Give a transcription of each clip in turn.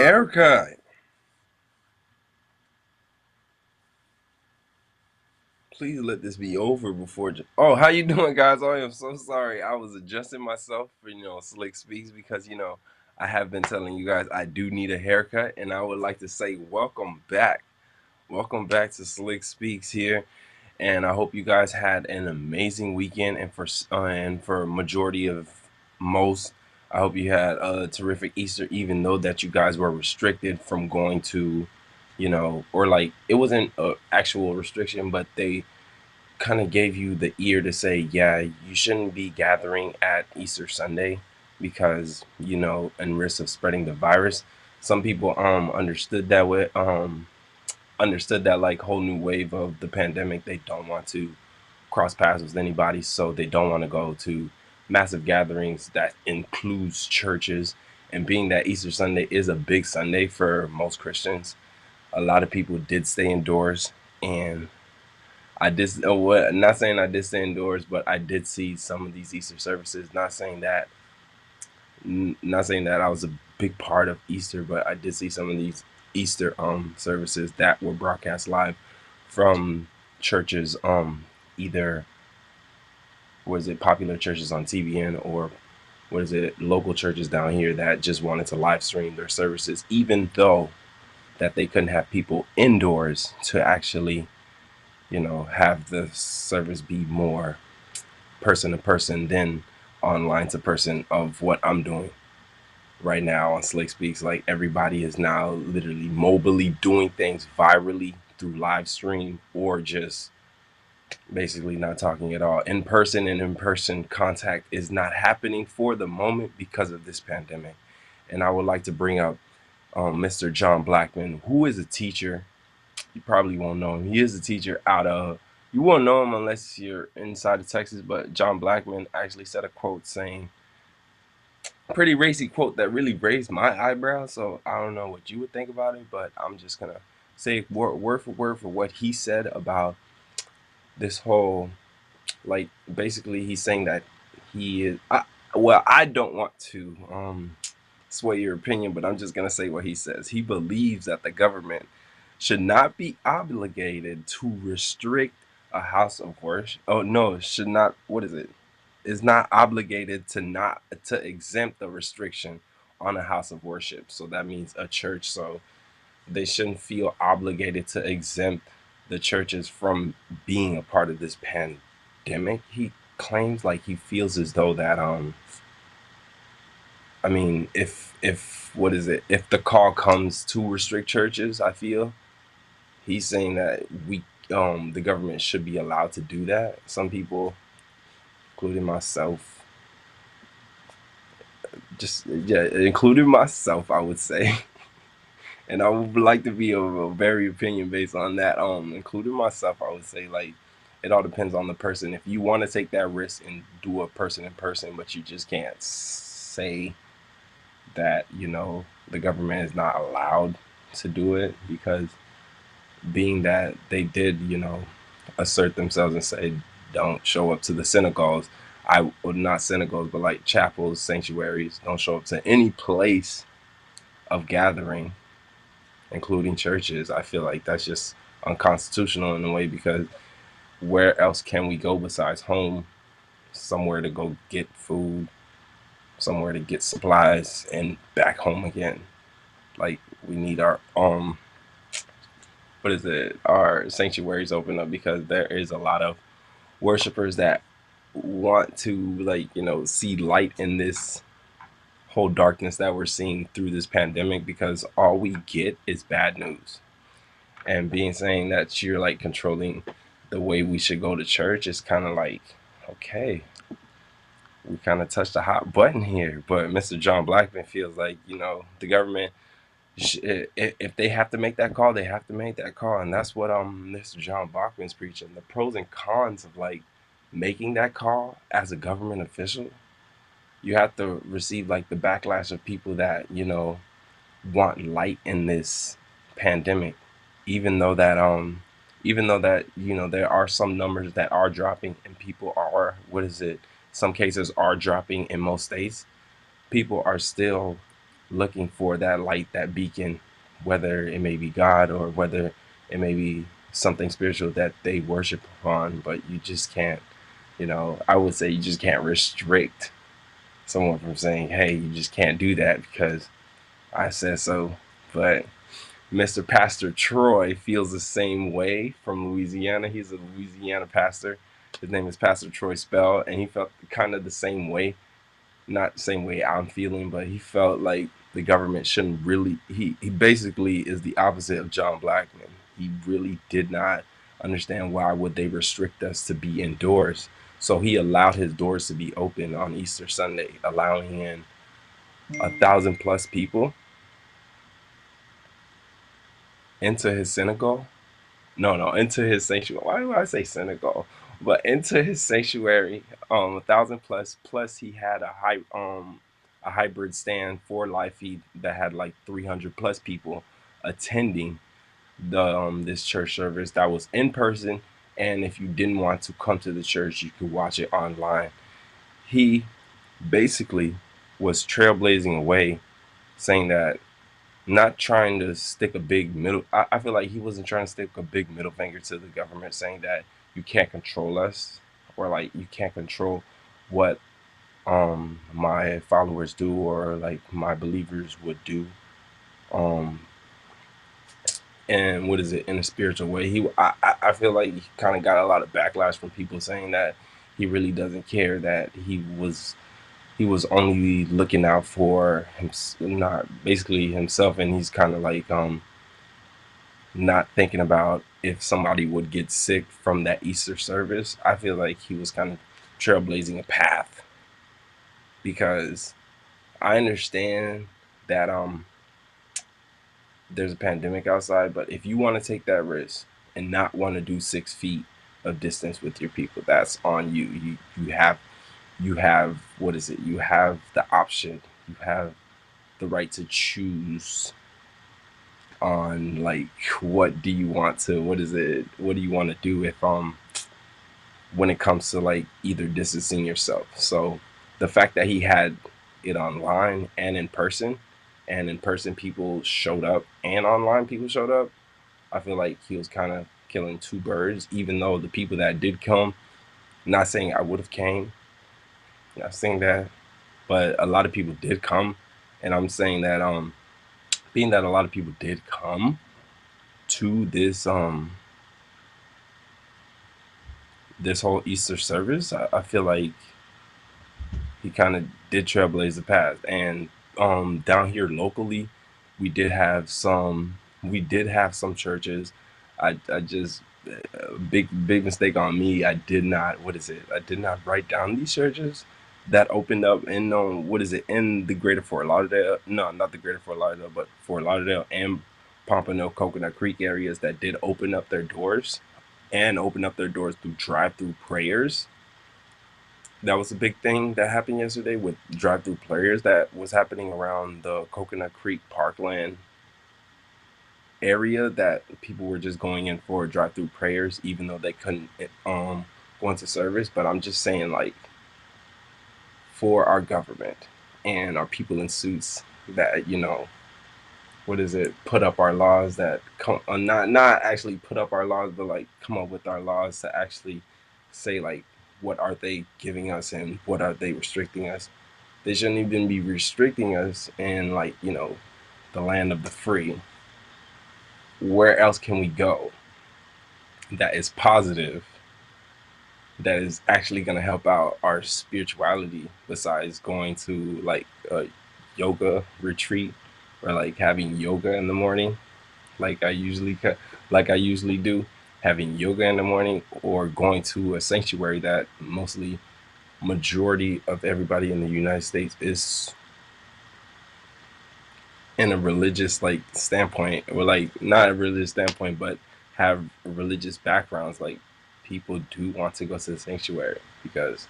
haircut. Please let this be over before. Oh, how you doing, guys? I am so sorry. I was adjusting myself for Slick Speaks because I have been telling you guys I do need a haircut, and I would like to say welcome back. Welcome back to Slick Speaks here, and I hope you guys had an amazing weekend. And for majority of most, I hope you had a terrific Easter, even though that you guys were restricted from going to, or like it wasn't a actual restriction, but they kind of gave you the ear to say, yeah, you shouldn't be gathering at Easter Sunday because and risk of spreading the virus. Some people understood that like whole new wave of the pandemic. They don't want to cross paths with anybody, so they don't want to go to massive gatherings that includes churches. And being that Easter Sunday is a big Sunday for most Christians, a lot of people did stay indoors. And I did what not saying I did stay indoors, but I did see some of these Easter services. Not saying that I was a big part of Easter, but I did see some of these Easter services that were broadcast live from churches, either was it popular churches on TBN, or what is it, local churches down here that just wanted to live stream their services, even though that they couldn't have people indoors to actually have the service be more person to person than online to person of what I'm doing right now on Slick Speaks. Like everybody is now literally mobily doing things virally through live stream, or just basically not talking at all. In person and in person contact is not happening for the moment because of this pandemic. And I would like to bring up Mr. John Blackman, who is a teacher. You probably won't know him. He is a teacher out of, you won't know him unless you're inside of Texas, but John Blackman actually said a quote saying, a pretty racy quote that really raised my eyebrows. So I don't know what you would think about it, but I'm just going to say word for word for what he said about this whole, like, basically he's saying that he is, well, I don't want to sway your opinion, but I'm just going to say what he says. He believes that the government should not be obligated to restrict a house of worship. Oh no, should not. What is it? Is not obligated to not to exempt the restriction on a house of worship. So that means a church. So they shouldn't feel obligated to exempt the churches from being a part of this pandemic. He claims, like, he feels as though that I mean, if what is it? If the call comes to restrict churches, I feel he's saying that the government should be allowed to do that. Some people, including myself, just yeah, including myself, I would say, and I would like to be a very opinion based on that. Including myself, I would say, like, it all depends on the person. If you want to take that risk and do a person in person, but you just can't say that the government is not allowed to do it, because being that they did assert themselves and say don't show up to the synagogues. Well, not synagogues, but like chapels, sanctuaries. Don't show up to any place of gathering, including churches. I feel like that's just unconstitutional in a way, because where else can we go besides home? Somewhere to go get food, somewhere to get supplies, and back home again. Like, we need our what is it? Our sanctuaries open up, because there is a lot of worshipers that want to, like, see light in this whole darkness that we're seeing through this pandemic, because all we get is bad news. And being saying that you're like controlling the way we should go to church is kind of like, okay, we kind of touched a hot button here. But Mr. John Blackman feels like the government, if they have to make that call, they have to make that call. And that's what Mr. John Bachman's preaching, the pros and cons of, like, making that call as a government official. You have to receive, like, the backlash of people that want light in this pandemic, even though that there are some numbers that are dropping, and people are, what is it, some cases are dropping in most states. People are still looking for that light, that beacon, whether it may be God or whether it may be something spiritual that they worship upon. But you just can't, I would say you just can't restrict someone from saying, hey, you just can't do that because I said so. But Mr. Pastor Troy feels the same way from Louisiana. He's a Louisiana pastor. His name is Pastor Troy Spell, and he felt kind of the same way. Not the same way I'm feeling, but he felt like the government shouldn't really. He basically is the opposite of John Blackman. He really did not understand why would they restrict us to be indoors. So he allowed his doors to be open on Easter Sunday, allowing in 1,000 plus people into his synagogue. No, into his sanctuary. Why do I say synagogue? But into his sanctuary, 1,000 plus. Plus, he had a hybrid stand for live feed that had like 300 plus people attending the this church service that was in person. And if you didn't want to come to the church, you could watch it online. He basically was trailblazing away, saying that not trying to stick a big middle. I feel like he wasn't trying to stick a big middle finger to the government, saying that you can't control us or like you can't control what my followers do or like my believers would do. Um, and what is it in a spiritual way? I feel like he kind of got a lot of backlash from people saying that he really doesn't care, that he was only looking out for him, not basically himself, and he's kind of like not thinking about if somebody would get sick from that Easter service. I feel like he was kind of trailblazing a path because I understand that there's a pandemic outside, but if you want to take that risk and not want to do 6 feet of distance with your people, that's on you. You have what is it? You have the option. You have the right to choose on like what do you want to what is it what do you want to do if when it comes to like either distancing yourself. So the fact that he had it online and in person people showed up and online people showed up, I feel like he was kind of killing two birds, even though the people that did come, not saying I would have came, not saying that, but a lot of people did come. And I'm saying that being that a lot of people did come to this whole Easter service, I feel like he kind of did trailblaze the path. And down here locally, we did have some churches. I just big mistake on me. I did not what is it? I did not write down these churches that opened up in what is it in the Greater Fort Lauderdale? No, not the Greater Fort Lauderdale, but Fort Lauderdale and Pompano, Coconut Creek areas that did open up their doors and open up their doors through drive-through prayers. That was a big thing that happened yesterday with drive-through prayers that was happening around the Coconut Creek Parkland area, that people were just going in for drive-through prayers even though they couldn't go into service. But I'm just saying, like, for our government and our people in suits that what is it, put up our laws that come not actually put up our laws, but like come up with our laws to actually say like what are they giving us and what are they restricting us. They shouldn't even be restricting us in like the land of the free. Where else can we go that is positive, that is actually going to help out our spirituality besides going to like a yoga retreat or like having yoga in the morning like I usually do, having yoga in the morning, or going to a sanctuary that mostly majority of everybody in the United States is in a religious like standpoint, or like not a religious standpoint, but have religious backgrounds. Like people do want to go to the sanctuary because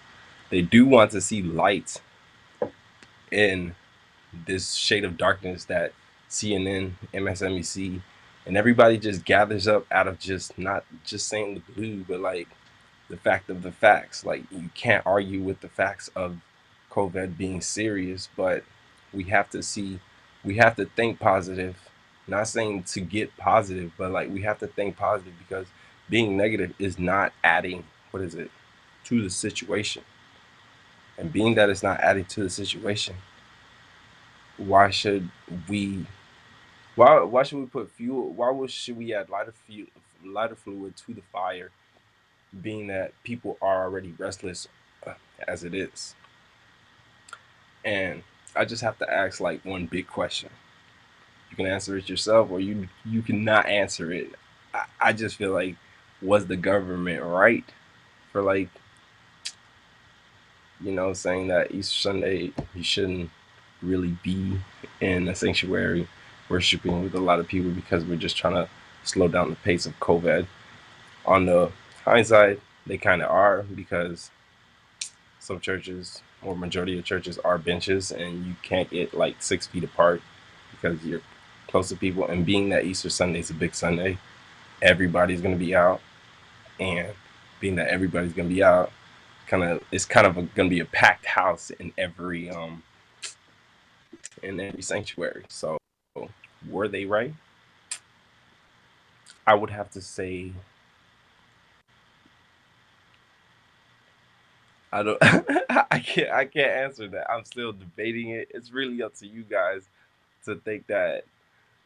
they do want to see light in this shade of darkness that CNN, MSNBC, and everybody just gathers up out of just not just saying the blue, but like the fact of the facts. Like you can't argue with the facts of COVID being serious, but we have to see we have to think positive. Not saying to get positive, but like we have to think positive because being negative is not adding, what is it, to the situation. And being that it's not adding to the situation, why should we why should we put fuel, should we add lighter fluid to the fire, being that people are already restless as it is? And I just have to ask like one big question. You can answer it yourself, or you cannot answer it. I just feel like, was the government right for like, saying that Easter Sunday you shouldn't really be in a sanctuary worshiping with a lot of people because we're just trying to slow down the pace of COVID? On the hindsight, they kind of are, because some churches, or majority of churches, are benches and you can't get like 6 feet apart because you're close to people. And being that Easter Sunday is a big Sunday, everybody's going to be out. And being that everybody's going to be out, it's kind of going to be a packed house in every sanctuary. So were they right? I would have to say I don't. I can't answer that. I'm still debating it. It's really up to you guys to think that,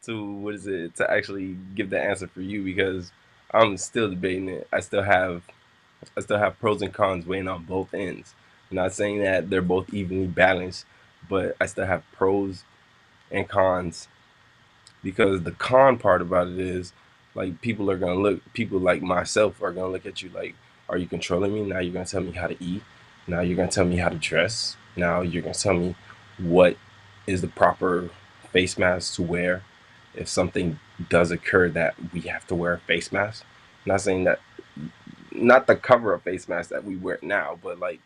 to what is it, to actually give the answer for you, because I'm still debating it. I still have pros and cons weighing on both ends. I'm not saying that they're both evenly balanced, but I still have pros and cons, because the con part about it is, like, people like myself are gonna look at you like, are you controlling me? Now you're gonna tell me how to eat. Now you're gonna tell me how to dress. Now you're gonna tell me what is the proper face mask to wear if something does occur that we have to wear a face mask. I'm not saying that, not the cover up face mask that we wear now, but like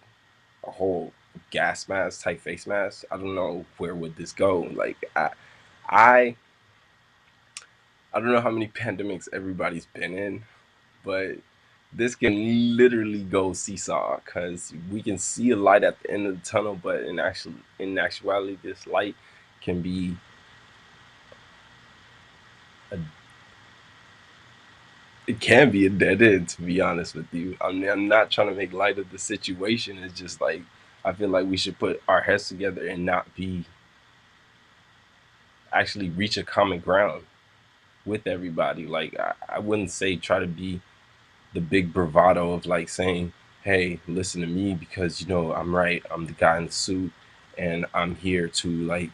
a whole gas mask type face mask. I don't know where would this go. Like I I don't know how many pandemics everybody's been in, but this can literally go seesaw, because we can see a light at the end of the tunnel, but in actuality, this light can be a, it can be a dead end. To be honest with you, I'm not trying to make light of the situation. It's just like, I feel like we should put our heads together and not be actually reach a common ground with everybody. Like I wouldn't say try to be the big bravado of like saying, "Hey, listen to me because I'm right. I'm the guy in the suit, and I'm here to like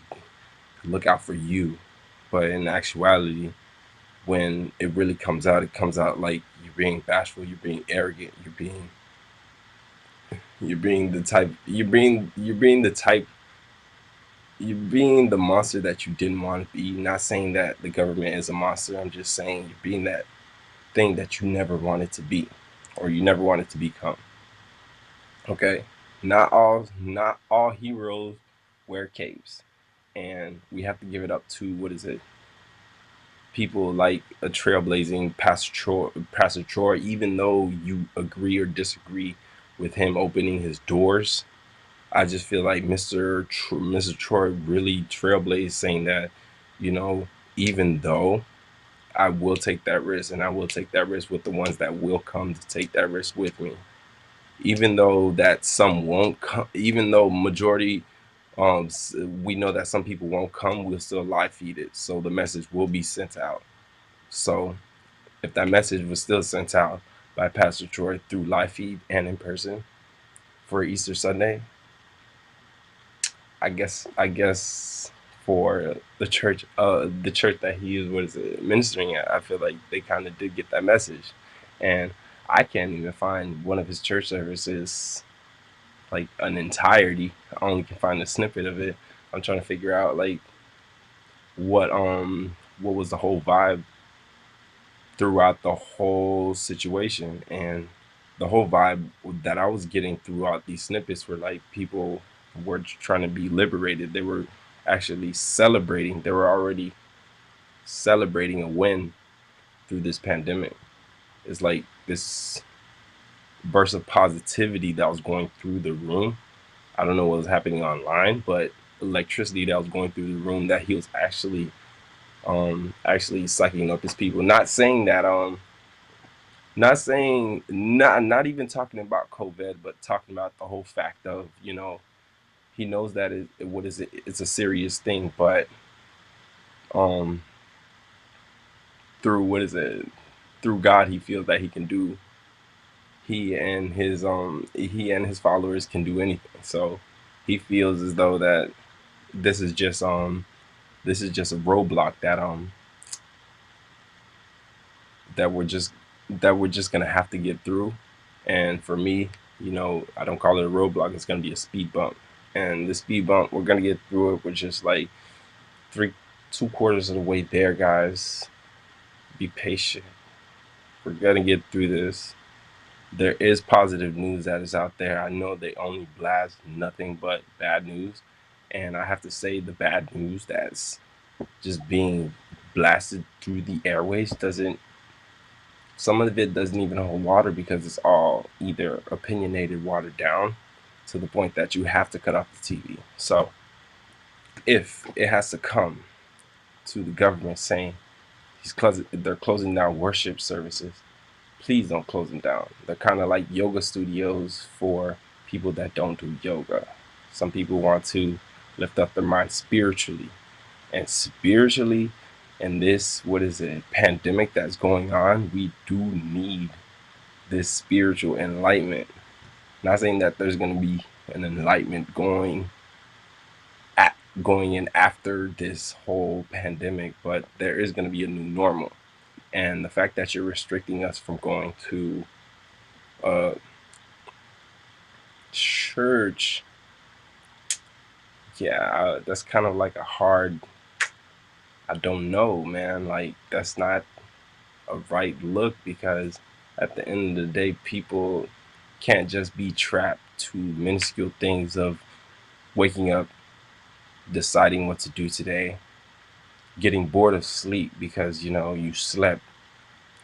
look out for you." But in actuality, when it really comes out, it comes out like you're being bashful, you're being arrogant, you're being the monster that you didn't want to be. Not saying that the government is a monster. I'm just saying you're being that thing that you never wanted to be, or you never wanted to become. Okay, not all heroes wear capes, and we have to give it up to, what is it, people like a trailblazing Pastor Troy. Even though you agree or disagree with him opening his doors, I just feel like Mr. Troy really trailblazed, saying that, you know, even though I will take that risk, and I will take that risk with the ones that will come to take that risk with me, even though that some won't come, even though majority, we know that some people won't come, we'll still live feed it, so the message will be sent out. So if that message was still sent out by Pastor Troy through live feed and in person for Easter Sunday, I guess for the church that he is, what is it, ministering at, I feel like they kind of did get that message. And I can't even find one of his church services like an entirety. I only can find a snippet of it. I'm trying to figure out like what was the whole vibe throughout the whole situation. And the whole vibe that I was getting throughout these snippets were like people were trying to be liberated. They were actually celebrating. They were already celebrating a win through this pandemic. It's like this burst of positivity that was going through the room. I don't know what was happening online, but electricity that was going through the room, that he was actually sucking up his people. Not saying that not saying, not even talking about COVID, but talking about the whole fact of, he knows that what is it, it's a serious thing, but um through, what is it, through God, he feels that he and his followers can do anything. So he feels as though that this is just this is just a roadblock that we're just that we're just gonna have to get through. And for me, I don't call it a roadblock. It's gonna be a speed bump, and the speed bump, we're gonna get through it. We're just like three, 2/4 of the way there, guys. Be patient. We're gonna get through this. There is positive news that is out there. I know they only blast nothing but bad news, and I have to say the bad news that's just being blasted through the airways doesn't some of it doesn't even hold water, because it's all either opinionated, watered down to the point that you have to cut off the TV. So if it has to come to the government saying they're closing down worship services, please don't close them down. They're kind of like yoga studios for people that don't do yoga. Some people want to lift up their mind spiritually, and spiritually, in this, what is it, pandemic that's going on, we do need this spiritual enlightenment. Not saying that there's going to be an enlightenment going in after this whole pandemic, but there is going to be a new normal. And the fact that you're restricting us from going to uh, church, yeah, that's kind of like a hard. I don't know, man. Like, that's not a right look, because at the end of the day, people can't just be trapped to minuscule things of waking up, deciding what to do today, getting bored of sleep because you slept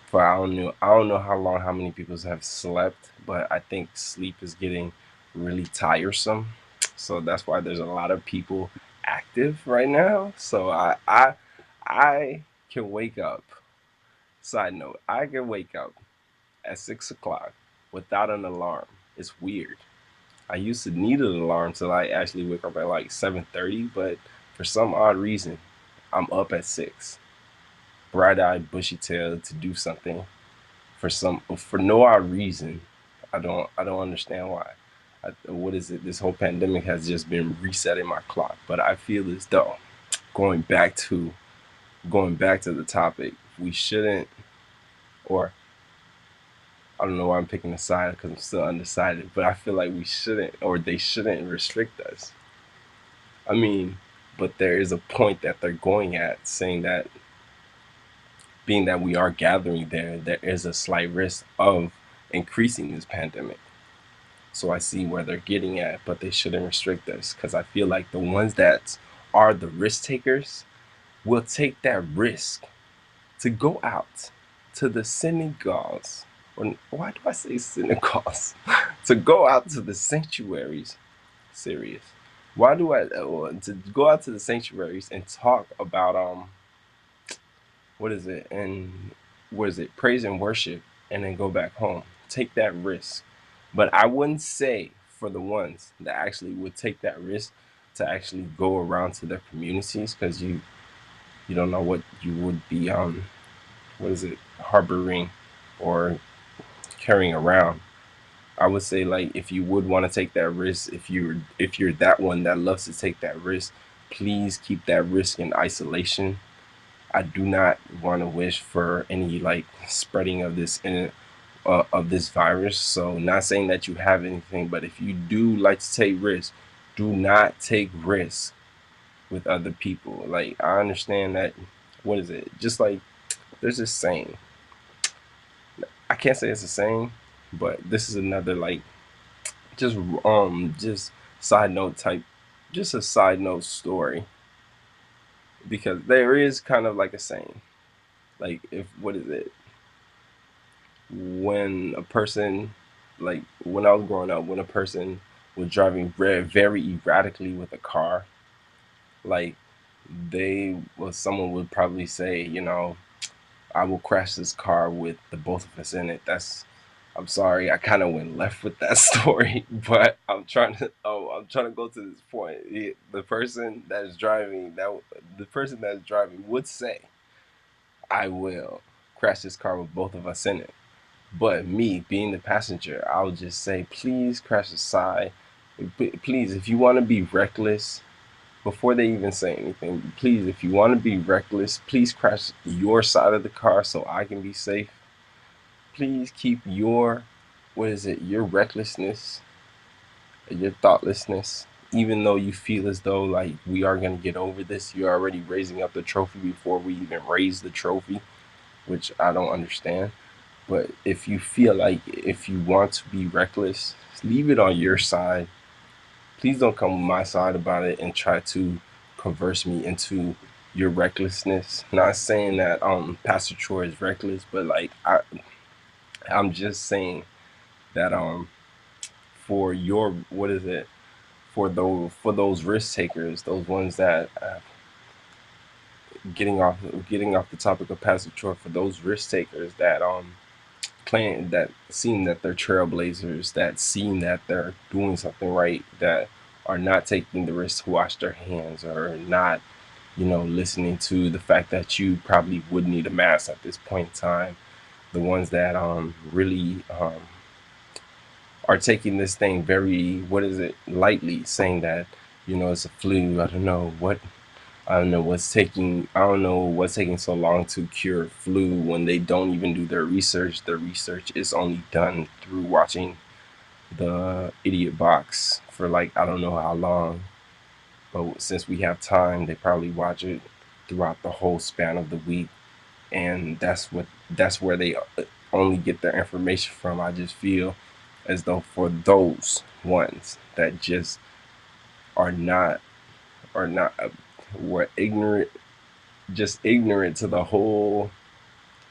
for, I don't know how long, how many people have slept, but I think sleep is getting really tiresome. So that's why there's a lot of people active right now. So I can wake up. Side note, I can wake up at 6 o'clock without an alarm. It's weird. I used to need an alarm till I actually wake up at like 7:30, but for some odd reason, I'm up at 6, bright-eyed, bushy-tailed, to do something for no odd reason. I don't understand why. What is it? This whole pandemic has just been resetting my clock. But I feel as though going back to going back to the topic, we shouldn't, or I don't know why I'm picking a side because I'm still undecided, but I feel like we shouldn't, or they shouldn't restrict us. I mean, but there is a point that they're going at, saying that being that we are gathering there, there is a slight risk of increasing this pandemic. So I see where they're getting at, but they shouldn't restrict us, because I feel like the ones that are the risk takers will take that risk to go out to the synagogues. Or why do I say synagogues? To go out to the sanctuaries. Serious. Why do I to go out to the sanctuaries and talk about what is it, and what is it, praise and worship, and then go back home? Take that risk. But I wouldn't say for the ones that actually would take that risk to actually go around to their communities, because you don't know what you would be what is it, harboring or carrying around. I would say, like, if you would want to take that risk, if you're that one that loves to take that risk, please keep that risk in isolation. I do not want to wish for any like spreading of this virus. So, not saying that you have anything, but if you do like to take risks, do not take risks with other people. Like, I understand that. What is it? Just like there's this saying. I can't say it's a saying, but this is another like just side note type, just a side note story, because there is kind of like a saying, like, if what is it, when a person, like when I was growing up, when a person was driving very, very erratically with a car, Like someone would probably say, I will crash this car with the both of us in it. I'm sorry, I kind of went left with that story, but I'm trying to go to this point. The person that is driving would say, I will crash this car with both of us in it. But me being the passenger, I'll just say, please crash aside. Please, if you want to be reckless, before they even say anything, please, if you want to be reckless, please crash your side of the car so I can be safe. Please keep your recklessness, your thoughtlessness, even though you feel as though like we are going to get over this, you're already raising up the trophy before we even raise the trophy, which I don't understand. But if you want to be reckless, leave it on your side. Please don't come on my side about it and try to converse me into your recklessness. Not saying that Pastor Troy is reckless, but like I'm just saying that for your what is it for those risk takers, those ones that getting off the topic of Pastor Troy, for those risk takers that playing that seem that they're trailblazers, that seem that they're doing something right, that are not taking the risk to wash their hands, or not, listening to the fact that you probably would need a mask at this point in time. The ones that really are taking this thing very, what is it, lightly, saying that, it's a flu. I don't know what's taking so long to cure flu when they don't even do their research. Their research is only done through watching the Idiot Box for like I don't know how long. But since we have time, they probably watch it throughout the whole span of the week, and that's where they only get their information from. I just feel as though for those ones that just are not are not were ignorant, just ignorant to the whole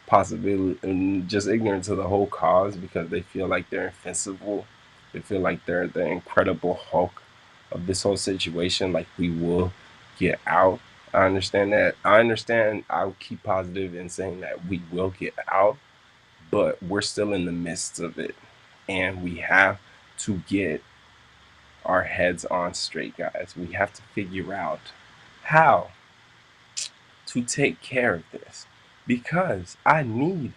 possibility, and just ignorant to the whole cause, because they feel like they're invincible. They feel like they're the incredible Hulk of this whole situation. Like we will get out. I understand that. I understand. I'll keep positive in saying that we will get out, but we're still in the midst of it, and we have to get our heads on straight, guys. We have to figure out how to take care of this, because I need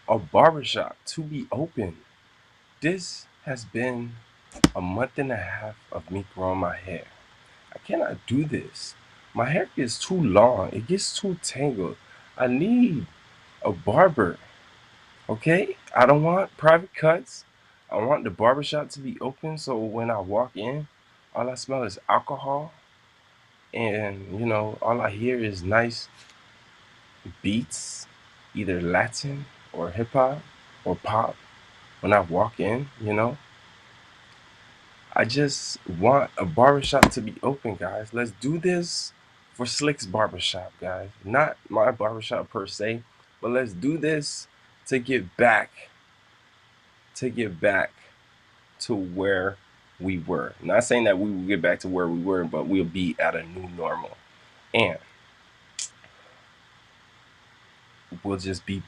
a barbershop to be open. This has been a month and a half of me growing my hair. I cannot do this. My hair gets too long, it gets too tangled. I need a barber, okay? I don't want private cuts. I want the barbershop to be open so when I walk in, all I smell is alcohol, and all I hear is nice beats, either Latin or hip hop or pop when I walk in, I just want a barbershop to be open, guys. Let's do this for Slick's barbershop, guys. Not my barbershop per se, but let's do this to get back to get back to where we were. Not saying that we will get back to where we were, but we'll be at a new normal. And we'll just be,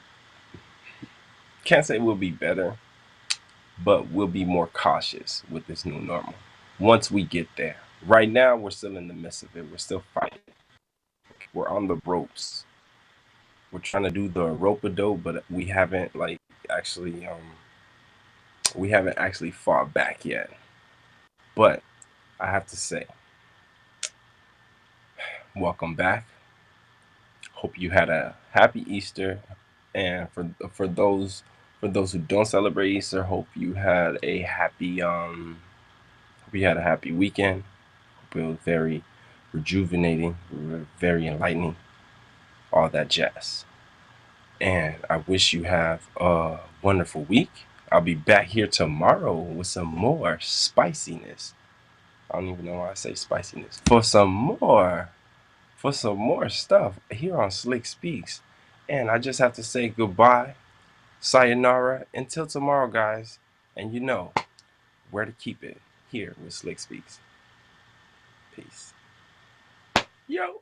can't say we'll be better, but we'll be more cautious with this new normal once we get there. Right now, we're still in the midst of it. We're still fighting. We're on the ropes. We're trying to do the rope a dope, but actually we haven't actually fought back yet. But I have to say, welcome back. Hope you had a happy Easter, and for those who don't celebrate Easter, hope you had a happy weekend. Hope it was very rejuvenating, very enlightening, all that jazz. And I wish you have a wonderful week. I'll be back here tomorrow with some more spiciness. I don't even know why I say spiciness. For some more stuff here on Slick Speaks. And I just have to say goodbye, sayonara, until tomorrow, guys. And you know where to keep it here with Slick Speaks. Peace. Yo.